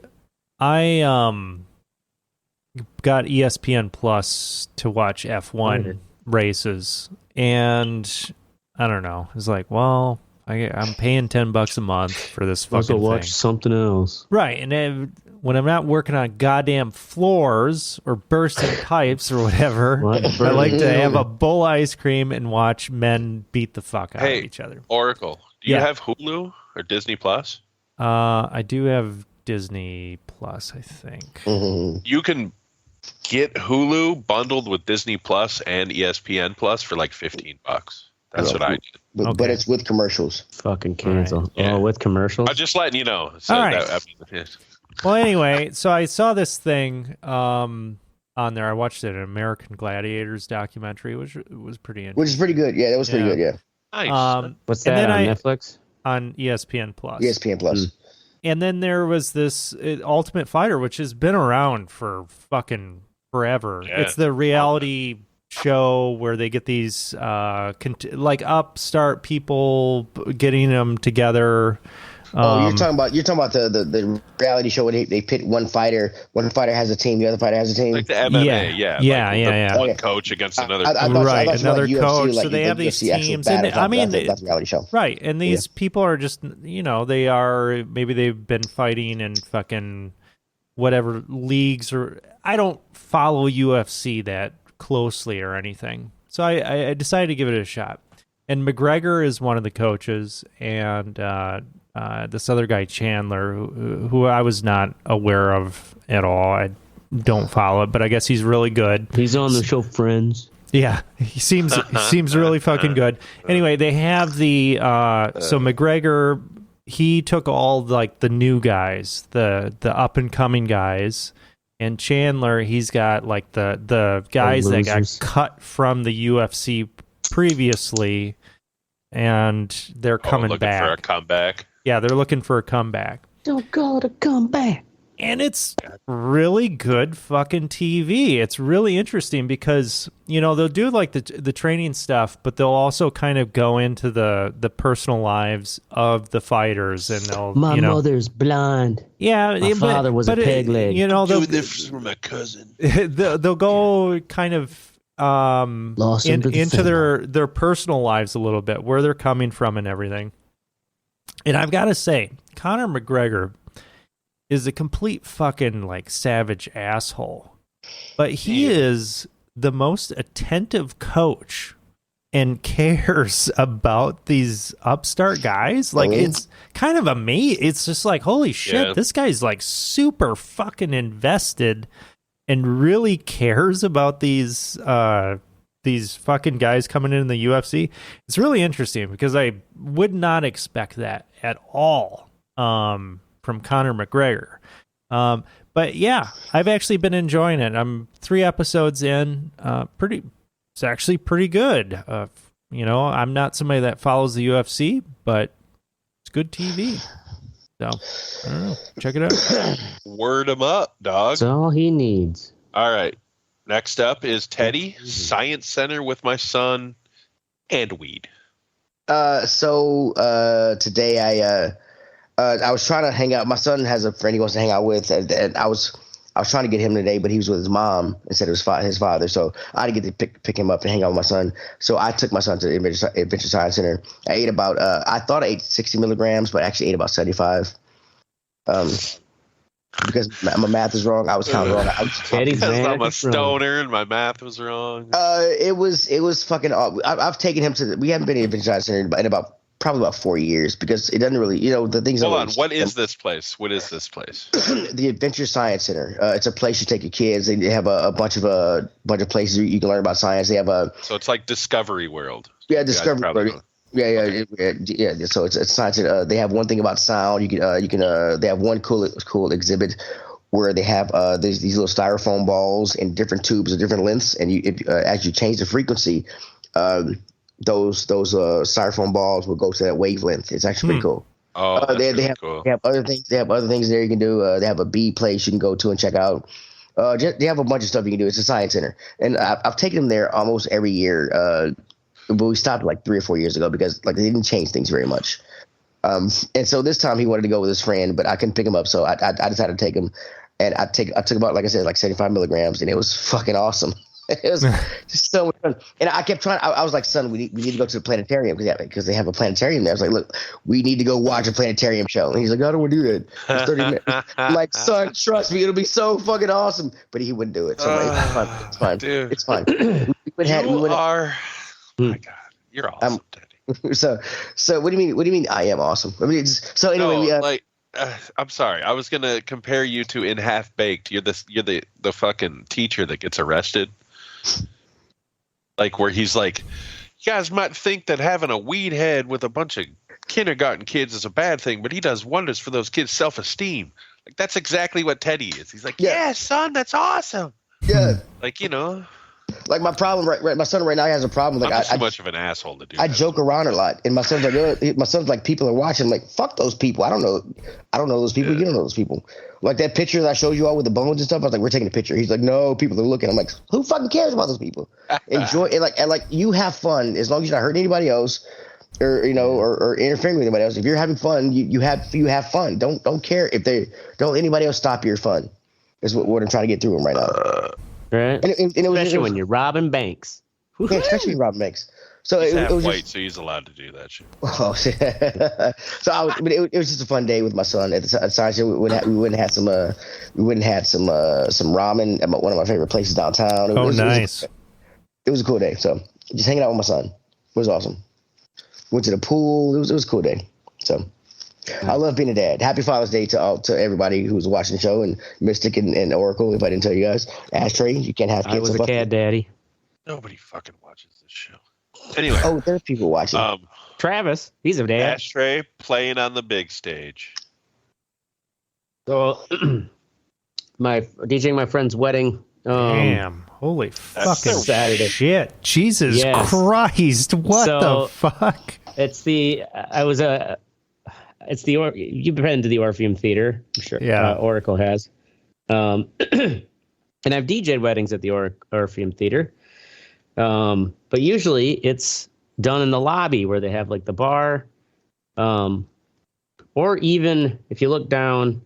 got ESPN Plus to watch F1 races, and I don't know. It's like, well, I'm paying $10 a month for this fucking thing. Watch something else. Right, and then when I'm not working on goddamn floors or bursting pipes or whatever, I like to have a bowl of ice cream and watch men beat the fuck out of each other. Oracle, do you have Hulu or Disney Plus? I do have Disney Plus, I think. You can get Hulu bundled with Disney Plus and ESPN Plus for like $15. That's what I did. But it's with commercials. Fucking cancel. Right. Yeah. Oh, with commercials? I'm just letting you know. So all right. Well, anyway, so I saw this thing on there. I watched an American Gladiators documentary, which was pretty interesting. Which is pretty good. Yeah, that was pretty good, yeah. Nice. What's that, on Netflix? On ESPN Plus. ESPN Plus. And then there was this Ultimate Fighter, which has been around for fucking forever. Yeah. It's the reality show where they get these like upstart people getting them together. You're talking about the reality show where they pit one fighter has a team, the other fighter has a team. Like the MMA, yeah. One coach against another coach. Another coach. Like so they have these teams. And I mean, that's a reality show. Right. And these people are just, maybe they've been fighting in fucking whatever leagues, or I don't follow UFC that closely or anything. So I decided to give it a shot. And McGregor is one of the coaches, and this other guy, Chandler, who I was not aware of at all. I don't follow it, but I guess he's really good. He's on the show Friends. Yeah, he seems really fucking good. Anyway, they have the so McGregor, he took all like the new guys, the up and coming guys, and Chandler, he's got like the guys that got cut from the UFC previously, and they're coming back. Looking for a comeback. Yeah, they're looking for a comeback. Don't call it a comeback. And it's really good fucking TV. It's really interesting because, you know, they'll do like the training stuff, but they'll also kind of go into the personal lives of the fighters, and they'll mother's blind. Yeah, my father was a peg leg. You know, they'll do this for my cousin. They'll go kind of into their personal lives a little bit, where they're coming from and everything. And I've got to say, Conor McGregor is a complete fucking like savage asshole, but he is the most attentive coach and cares about these upstart guys. Like it's kind of amazing. It's just like, holy shit, this guy's like super fucking invested and really cares about these fucking guys coming in the UFC. It's really interesting because I would not expect that at all from Conor McGregor. But yeah, I've actually been enjoying it. I'm 3 episodes in. It's actually pretty good. You know, I'm not somebody that follows the UFC, but it's good TV. So, I don't know. Check it out. Word him up, dog. That's all he needs. All right. Next up is Teddy, Science Center with my son, and weed. So today I was trying to hang out. My son has a friend he wants to hang out with, and I was trying to get him today, but he was with his mom instead of his father. So I had to get to pick him up and hang out with my son. So I took my son to the Adventure Science Center. I ate about I thought I ate 60 milligrams, but I actually ate about 75. Because my math is wrong. I was kind of wrong. I'm a stoner and my math was wrong. It was fucking. I've taken him to. We haven't been to the Adventure Science Center in about 4 years because it doesn't really, the things. Hold on, what is this place? The Adventure Science Center. It's a place you take your kids. They have a bunch of places you can learn about science. They have So it's like Discovery World. Yeah, Discovery World. Yeah. So it's science. They have one thing about sound. You can. They have one cool exhibit where they have these little styrofoam balls in different tubes of different lengths, and as you change the frequency, those styrofoam balls will go to that wavelength. It's actually pretty cool. Oh, they have other things. They have other things there you can do. They have a bee place you can go to and check out. They have a bunch of stuff you can do. It's a science center, and I've taken them there almost every year. But we stopped like 3 or 4 years ago because like they didn't change things very much. And so this time he wanted to go with his friend, but I couldn't pick him up, so I decided to take him. And I took about, like I said, like 75 milligrams, and it was fucking awesome. It was just so much fun. And I kept trying. I was like, son, we need to go to the planetarium because they have a planetarium there. I was like, look, we need to go watch a planetarium show. And he's like, I don't want to do that. It's 30 minutes. I'm like, son, trust me, it'll be so fucking awesome. But he wouldn't do it. So I'm like, it's fine. Dude. It's fine. Oh my God, you're awesome, Teddy. So what do you mean? I am awesome. I mean, so anyway, I'm sorry. I was gonna compare you to in Half Baked. You're the fucking teacher that gets arrested. Like where he's like, you guys might think that having a weed head with a bunch of kindergarten kids is a bad thing, but he does wonders for those kids' self-esteem. Like that's exactly what Teddy is. He's like, yeah son, that's awesome. Yeah. Like Like my problem, right? My son right now has a problem. Like I'm too much of an asshole to do. I joke around a lot, and my son's like, people are watching. I'm like, fuck those people. I don't know those people. You don't know those people. Like that picture that I showed you all with the bones and stuff. I was like, we're taking a picture. He's like, no, people are looking. I'm like, who fucking cares about those people? Enjoy it. And like you have fun as long as you're not hurting anybody else, or or interfering with anybody else. If you're having fun, you have fun. Don't care if don't let anybody else stop your fun. Is what I'm trying to get through them right now. Right. And especially when you're robbing banks. Yeah, especially robbing banks. So he's it was white, so he's allowed to do that shit. Oh, so it was just a fun day with my son at the science. We went and had some ramen at one of my favorite places downtown. Nice. It was a cool day. So just hanging out with my son. It was awesome. Went to the pool. It was a cool day. So I love being a dad. Happy Father's Day to everybody who's watching the show, and Mystic and Oracle. If I didn't tell you guys, Ashtray, you can't have kids. I was a cat daddy. Nobody fucking watches this show. Anyway. Oh, there's people watching. Travis, he's a dad. Ashtray playing on the big stage. So, DJing my friend's wedding. Damn! Holy fucking Saturday. shit! Jesus Christ! What the fuck? It's the you've been to the Orpheum Theater, I'm sure. Yeah, Oracle has. And I've DJed weddings at the Orpheum Theater. But usually it's done in the lobby where they have like the bar, or even if you look down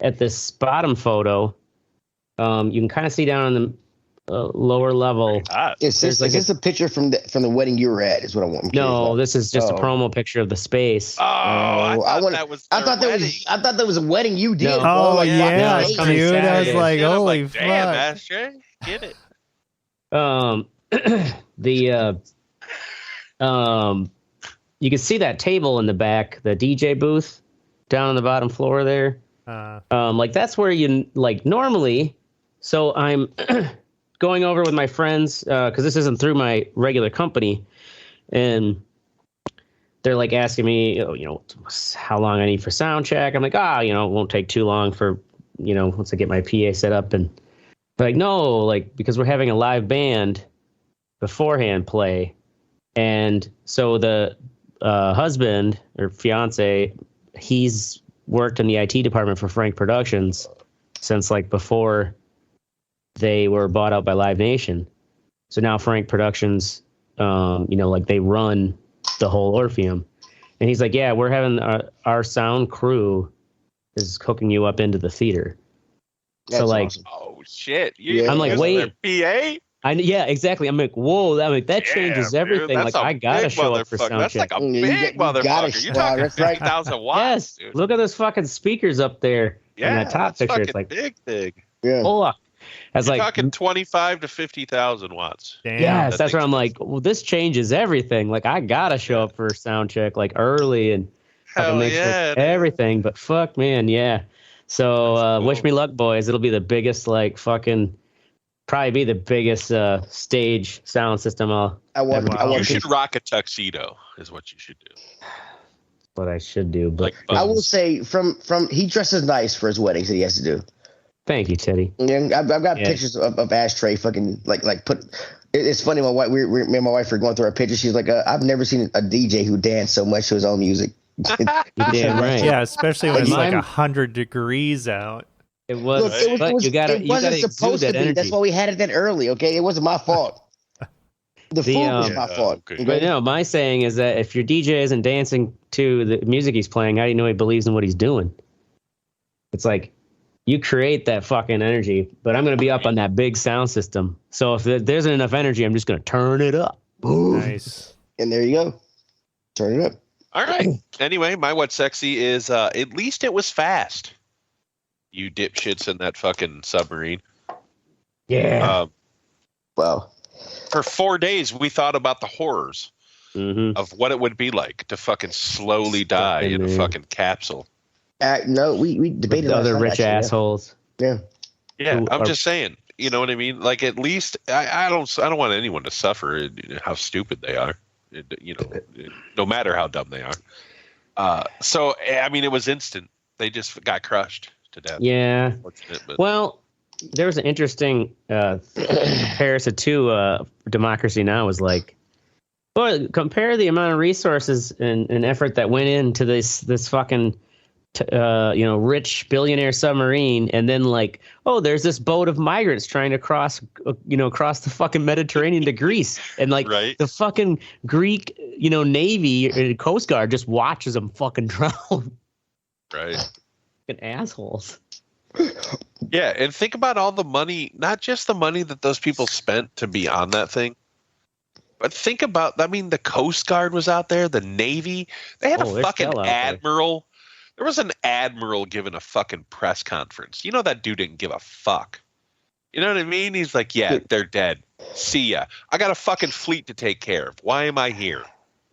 at this bottom photo, you can kind of see down on the lower level. Is this a picture from the wedding you were at? Is what I want. No, this is just a promo picture of the space. I thought that was a wedding you did. No. Oh yeah, dude! I was like, holy fuck! Damn, Ashtray, get it. You can see that table in the back, the DJ booth down on the bottom floor there. Like that's where you like normally. So I'm going over with my friends because this isn't through my regular company, and they're like asking me, how long I need for sound check. I'm like, it won't take too long for, once I get my PA set up. And they're like, no, like because we're having a live band beforehand play, and so the husband or fiance, he's worked in the IT department for Frank Productions since like before they were bought out by Live Nation. So now Frank Productions, like they run the whole Orpheum. And he's like, yeah, we're having our sound crew is hooking you up into the theater. That's so like, awesome. Oh shit! I'm like, wait, PA? Yeah, exactly. I'm like, whoa, that changes everything. Dude, like, I gotta show up for sound That's check. like a big motherfucker. You're talking 3,000 watts. Yes, dude. Look at those fucking speakers up there. Yeah, in that top picture. It's like big. Yeah. Oh, You're talking 25 to 50,000 watts. Damn. Yes, that's where I'm like, well, this changes everything. Like, I gotta show up for sound check like early and make sure everything. But fuck, man, yeah. So cool. Wish me luck, boys. It'll be the biggest, like, probably be the biggest stage sound system You should rock a tuxedo, is what you should do. What I should do, but I will say, from he dresses nice for his weddings that he has to do. Thank you, Teddy. Yeah, I've got pictures of Ashtray fucking like put. It's funny. My wife, me and my wife were going through our pictures. She's like, I've never seen a DJ who danced so much to his own music. Damn right. Yeah, especially when it's like 100 degrees out. It was. It wasn't supposed to be. Energy. That's why we had it that early. Okay, it wasn't my fault. The food was my fault. Okay. But no, my saying is that if your DJ isn't dancing to the music he's playing, how do you know he believes in what he's doing? It's like you create that fucking energy, but I'm going to be up on that big sound system. So if there isn't enough energy, I'm just going to turn it up. Nice. And there you go. Turn it up. All right. Anyway, my what's sexy is at least it was fast. You dipshits in that fucking submarine. Yeah. Wow. For 4 days, we thought about the horrors of what it would be like to fucking slowly die in a fucking capsule. No, we debated other rich assholes. Yeah. Yeah, I'm just saying. You know what I mean? Like, at least I don't want anyone to suffer how stupid they are. No matter how dumb they are. So I mean, it was instant. They just got crushed to death. Yeah. Well, there was an interesting comparison to Democracy Now! Was like, boy, compare the amount of resources and effort that went into this fucking rich billionaire submarine, and then like, oh, there's this boat of migrants trying to cross the fucking Mediterranean to Greece, and like the fucking Greek Navy and Coast Guard just watches them fucking drown. Right. Fucking assholes. Yeah, and think about all the money, not just the money that those people spent to be on that thing, but think about, the Coast Guard was out there, the Navy, they had a fucking admiral. There was an admiral giving a fucking press conference. You know that dude didn't give a fuck. You know what I mean? He's like, yeah, they're dead. See ya. I got a fucking fleet to take care of. Why am I here?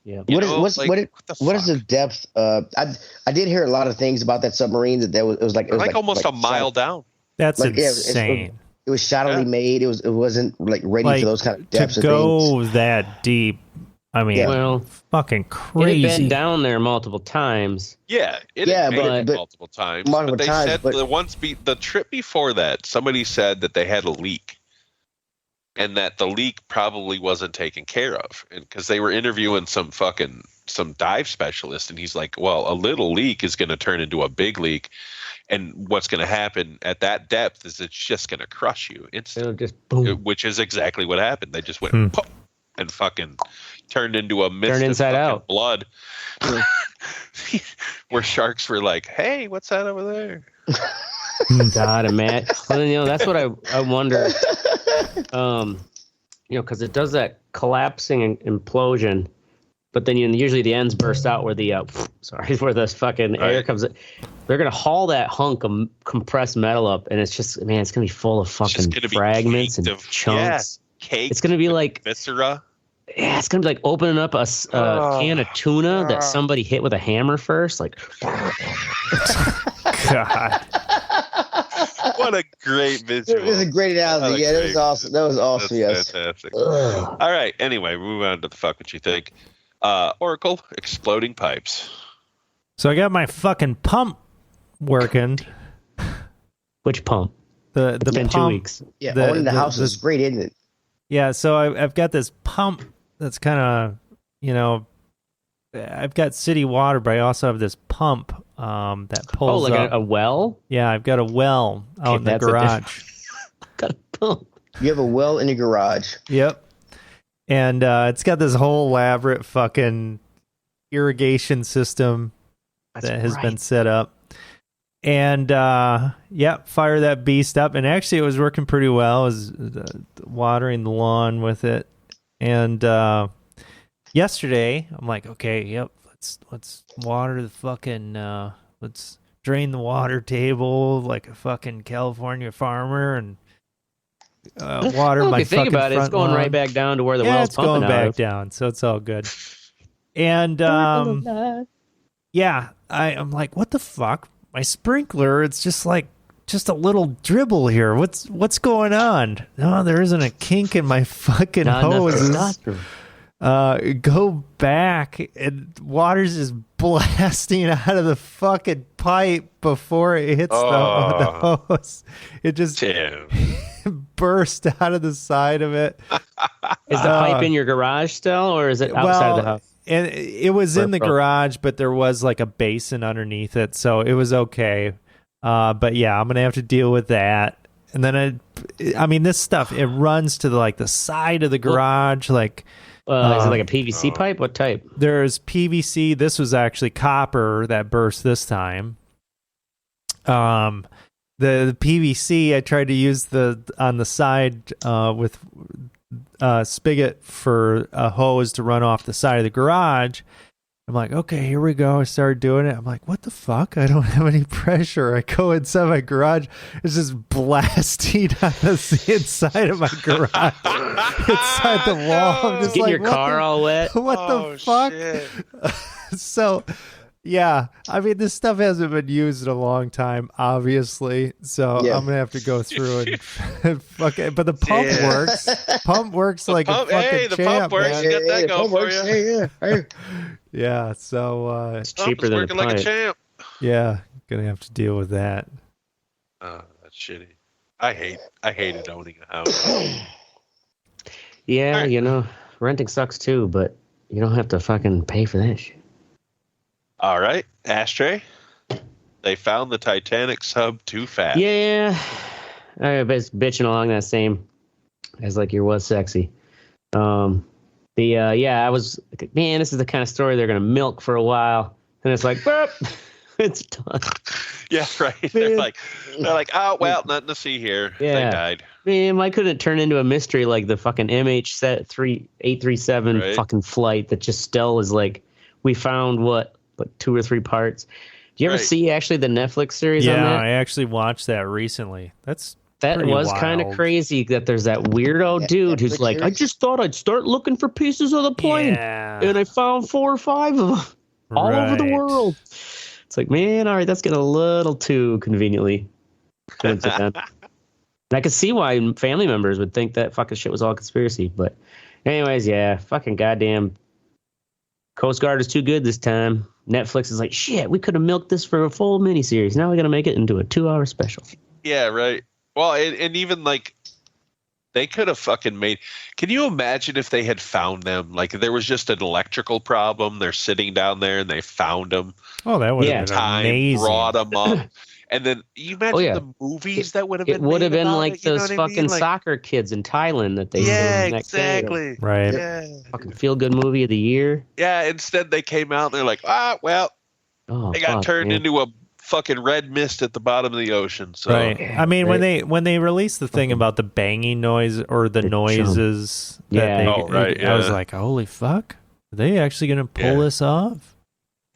Yeah. What is the depth? I did hear a lot of things about that submarine that it was like almost a mile down. That's insane. It was shoddily made. It wasn't like ready for those kind of depths. To go that deep. I mean, well, fucking crazy. It had been down there multiple times. Yeah, it had made it multiple times. But they said the trip before that, somebody said that they had a leak, and that the leak probably wasn't taken care of, and because they were interviewing some dive specialist, and he's like, well, a little leak is going to turn into a big leak, and what's going to happen at that depth is it's just going to crush you instantly. It'll just boom. Which is exactly what happened. They just went pop, and fucking turned into a mist of fucking blood. Where sharks were like, hey, what's that over there? God, man. Well, that's what I wonder. Because it does that collapsing and implosion, but then usually the ends burst out where the where this fucking air comes in. They're gonna haul that hunk of compressed metal up, and it's just, man, it's gonna be full of fucking fragments and chunks. Cake. It's gonna be like viscera. Yeah, it's gonna be like opening up a can of tuna that somebody hit with a hammer first. Like, God. What a great visual. It was a great analogy. Yeah, that was awesome. That was awesome. Yes. Fantastic. All right. Anyway, move on to the fuck what you think. Oracle, exploding pipes. So I got my fucking pump working. Which pump? The been pump. 2 weeks. Yeah, owning the house is great, isn't it? Yeah, so I've got this pump that's kind of, I've got city water, but I also have this pump that pulls up. Oh, like up. a well? Yeah, I've got a well out in the garage. Got a pump. You have a well in your garage. Yep. And it's got this whole elaborate fucking irrigation system that has been set up. And fire that beast up. And actually, it was working pretty well. I was watering the lawn with it. And yesterday, I'm like, okay, let's water the fucking, let's drain the water table like a fucking California farmer and water my fucking think about it, it's going lawn. Right back down to where the well's pumping out. It's going back down, so it's all good. And I'm like, what the fuck? My sprinkler, it's just a little dribble here. What's going on? No, there isn't a kink in my fucking hose. Go back, and water's just blasting out of the fucking pipe before it hits the hose. It just burst out of the side of it. Is the pipe in your garage still, or is it outside of the house? And it was in the garage, but there was like a basin underneath it, so it was okay. But yeah, I'm gonna have to deal with that. And then I mean, this stuff, it runs to the side of the garage, like. Is it like a PVC pipe? What type? There's PVC. This was actually copper that burst this time. The PVC, I tried to use on the side with spigot for a hose to run off the side of the garage. I'm like, okay, here we go. I started doing it. I'm like, what the fuck? I don't have any pressure. I go inside my garage. It's just blasting on the inside of my garage, inside the wall. I'm just getting like, your car all wet. What the fuck? So, yeah. I mean, this stuff hasn't been used in a long time, obviously. So I'm gonna have to go through and fuck it. But the pump works. Pump works like a fucking the champ. pump works. Man. You got that going for you. Hey. Yeah, so it's cheaper than working like a champ. Yeah, gonna have to deal with that. Oh, that's shitty. I hated owning a house. Yeah, right. Renting sucks too, but you don't have to fucking pay for that shit. All right, Ashtray. They found the Titanic sub too fast. Yeah, I was bitching along that same as like your was sexy. I was like, man, this is the kind of story they're gonna milk for a while, and it's like, burp, it's done. Yeah, right. They're like, oh well, nothing to see here. Yeah. They died. Man, why couldn't it turn into a mystery like the fucking MH837 fucking flight that just still is like, we found what 2 or 3 parts. Do you ever see actually the Netflix series on that? Yeah, I actually watched that recently. That's That was kind of crazy that there's that weirdo dude who's like, I just thought I'd start looking for pieces of the plane. Yeah. And I found 4 or 5 of them all over the world. It's like, man, all right, that's getting a little too conveniently coincidental. I could see why family members would think that fucking shit was all conspiracy. But anyways, yeah, fucking goddamn Coast Guard is too good this time. Netflix is like, shit, we could have milked this for a full miniseries. Now we got to make it into a 2-hour special. Yeah, right. Well, and even like they could have fucking made. Can you imagine if they had found them? Like there was just an electrical problem. They're sitting down there and they found them. Oh, that would have been amazing. Brought them up. And then you imagine the movies that would have been. It would have been like those fucking soccer kids in Thailand that they. Yeah, exactly. Right. Yeah. Fucking feel good movie of the year. Yeah. Instead, they came out and they're like, they got turned into a fucking red mist at the bottom of the ocean. So. Right. I mean, when they released the thing about the banging noise or the noises, I was like, holy fuck, are they actually gonna pull this off?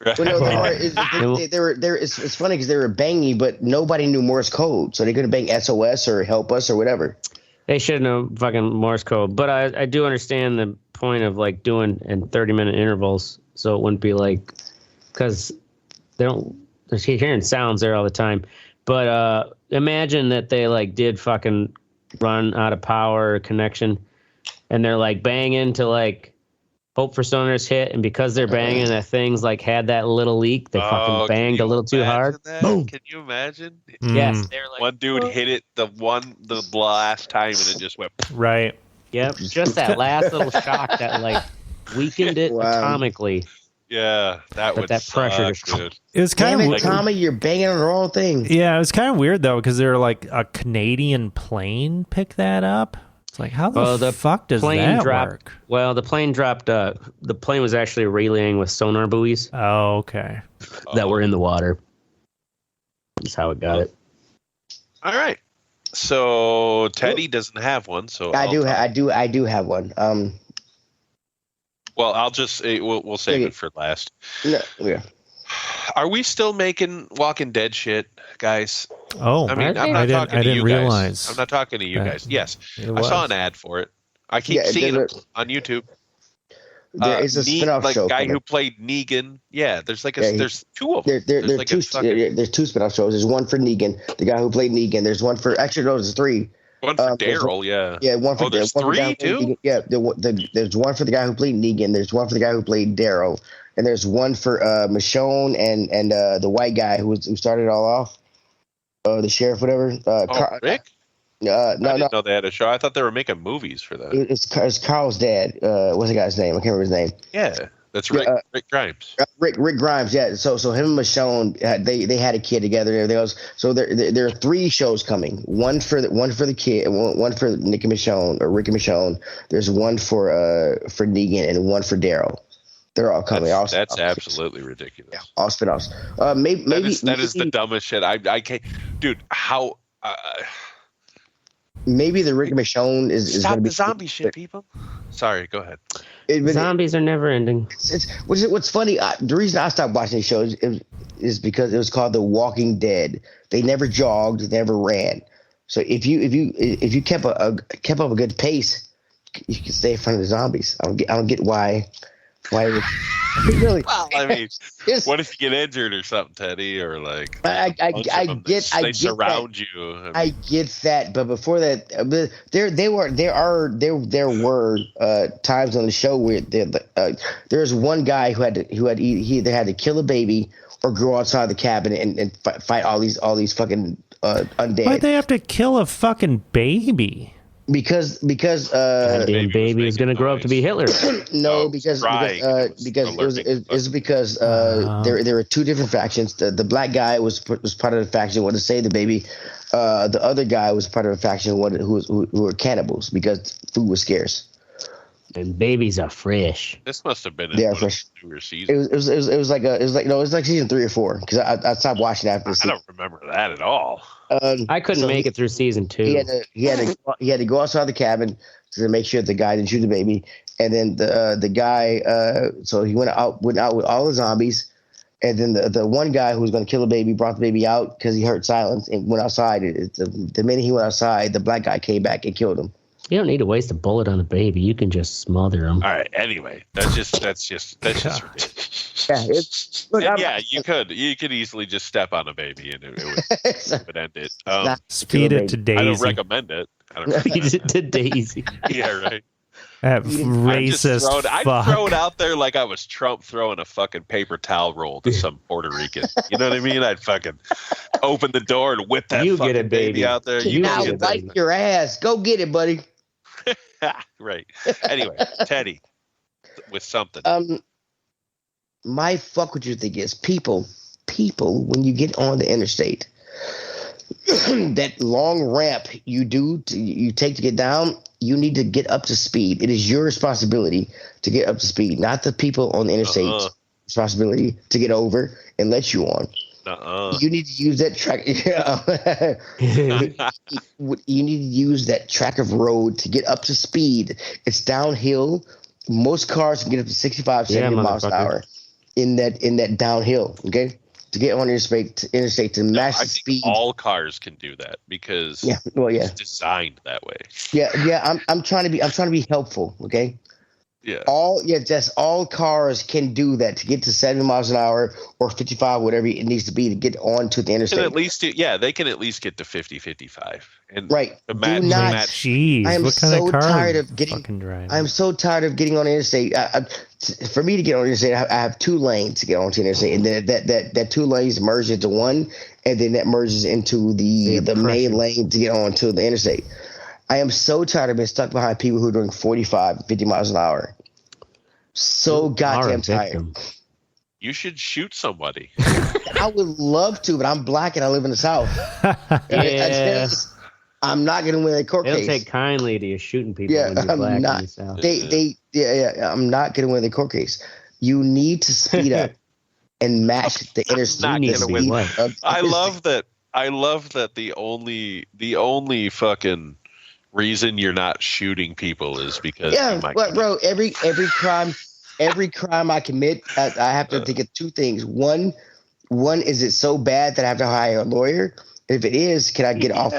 Well, no, it's funny because they were banging, but nobody knew Morse code, so they couldn't bang SOS or help us or whatever. They should know fucking Morse code, but I do understand the point of like doing in 30-minute intervals, so it wouldn't be like because they're hearing sounds there all the time. But imagine that they like did fucking run out of power or connection, and they're like banging to like. Hope for Stoners hit, and because they're banging, that thing's like had that little leak. They fucking banged a little too hard. Boom! Can you imagine? Yes, they're like one dude hit it the last time, and it just went right. Yep, just that last little shock that like weakened it atomically. Yeah, that would that pressure. Dude. It was kind of like, Tommy, you're banging on the wrong thing. Yeah, it was kind of weird though because they're like a Canadian plane picked that up. It's like, how the fuck does that work? Well, the plane dropped. The plane was actually relaying with sonar buoys. Oh, okay. That were in the water. That's how it got it. All right. So Teddy doesn't have one. So I do have one. Well, I'll just we'll save it for last. Yeah. Are we still making Walking Dead shit, guys? Oh, I mean, I'm not talking to you guys. I'm not talking to you guys. Yes, I saw an ad for it. I keep seeing it on YouTube. There is a spin-off show. Guy who played Negan. Yeah, there's like there's 2 of them. There's 2 spin-off shows. There's one for Negan, the guy who played Negan. There's one for there's 3. One for Daryl, yeah. Yeah, one for there's 3 too. Yeah, there's one for the guy who played Negan. There's one for the guy who played Daryl, and there's one for Michonne and the white guy who started it all off, the sheriff, whatever. Rick. No, I didn't know they had a show. I thought they were making movies for that. It's Carl's dad. What's the guy's name? I can't remember his name. Yeah, that's Rick. Rick Grimes. Rick Grimes. Yeah. So him and Michonne, they had a kid together. And everything else. So there are 3 shows coming. One for the kid. One for Nick and Michonne or Rick and Michonne. There's one for Negan and one for Daryl. They're all coming. That's absolutely ridiculous. Yeah, all spinoffs. Maybe that is the dumbest shit. I can't, dude. How? Maybe the Rick and Michonne is stop going to be the zombie shit, people. Sorry, go ahead. Zombies are never ending. What's funny? The reason I stopped watching these shows is because it was called The Walking Dead. They never jogged, they never ran. So if you kept up a good pace, you could stay in front of the zombies. I don't get why. Really? Well, I mean, what if you get injured or something, Teddy? Or like, I get surround that. you. I get that, but before that, there were times on the show where there's one guy who he either had to kill a baby or go outside the cabin and fight all these fucking undead. Why'd they have to kill a fucking baby? Because baby is going to grow up to be Hitler. No, because it was because there were 2 different factions. The black guy was part of the faction who wanted to save the baby. The other guy was part of a faction who were cannibals because food was scarce. And babies are fresh. This must have been in fresh. Newer season. It was like season 3 or 4 because I stopped watching after the season. I don't remember that at all. I couldn't make it through season 2. He had to go outside the cabin to make sure the guy didn't shoot the baby, and then the guy so he went out with all the zombies, And then the one guy who was going to kill the baby brought the baby out because he heard silence and went outside. The minute he went outside, the black guy came back and killed him. You don't need to waste a bullet on a baby. You can just smother him. All right. Anyway, that's just ridiculous. You could easily just step on a baby and it would end it. Speed it to Daisy. I don't recommend it. Feed it to Daisy. Yeah, right. That racist I'd throw it out there like I was Trump throwing a fucking paper towel roll to some Puerto Rican. You know what I mean? I'd fucking open the door and whip that fucking baby out there. You now wipe your ass. Go get it, buddy. Right. Anyway, Teddy, with something. My fuck what you think is people, when you get on the interstate, that long ramp you take to get down, you need to get up to speed. It is your responsibility to get up to speed, not the people on the interstate responsibility to get over and let you on. You need to use that track. You need to use that track of road to get up to speed. It's downhill. Most cars can get up to 65, 70 miles an hour in that downhill. Okay, to get on interstate to match the speed. All cars can do that because it's designed that way. Yeah. I'm trying to be helpful. Okay. Yeah. All cars can do that to get to 70 miles an hour or 55, whatever it needs to be to get onto the interstate. They can at least get to 50, 55. And right. Jeez, I am what kind so of car tired of getting. I'm so tired of getting on the interstate. For me to get on the interstate, I have 2 lanes to get onto the interstate, and then that 2 lanes merge into one, and then that merges into the main lane to get onto the interstate. I am so tired of being stuck behind people who are doing 45, 50 miles an hour. So goddamn tired. You should shoot somebody. I would love to, but I'm black and I live in the South. I'm not going to win a court case. They'll take kindly to you shooting people when you're black in the South. I'm not going to win the court case. You need to speed up and match the interstate speed. I love that the only fucking reason you're not shooting people is because bro, every crime I commit, I have to think of 2 things. One, is it so bad that I have to hire a lawyer? If it is, can I get off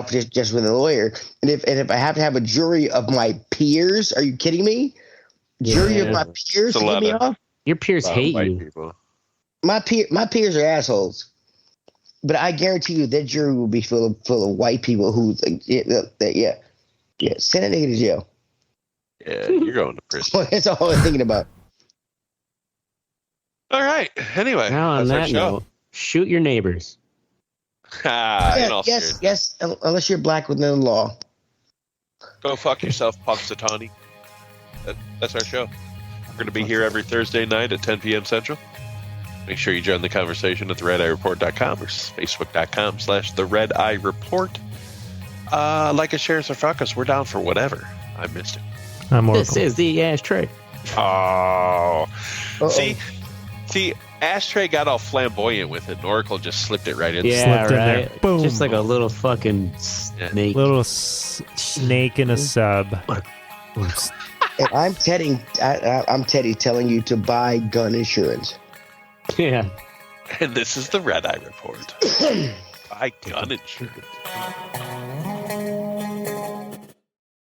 just with a lawyer? And if I have to have a jury of my peers, are you kidding me? Jury of my peers to get me off? Your peers hate you. People. My peers are assholes. But I guarantee you that jury will be full of white people who send a nigga to jail. Yeah, you're going to prison. That's all I'm thinking about. All right. Anyway, now on that note, shoot your neighbors. Yes, unless you're black within the law. Go fuck yourself, Punxsutawney. That's our show. We're going to be here every Thursday night at 10 p.m. Central. Make sure you join the conversation at theredeyereport.com or facebook.com/theredeyereport. Like us, share us, or fuck us. We're down for whatever. I missed it. This is the Ashtray. Oh. See, Ashtray got all flamboyant with it, and Oracle just slipped it right in. Yeah, slipped in there. Boom. Just like a little fucking snake. Little snake in a sub. And I'm Teddy telling you to buy gun insurance. Yeah. And this is the Red Eye Report. Buy gun insurance.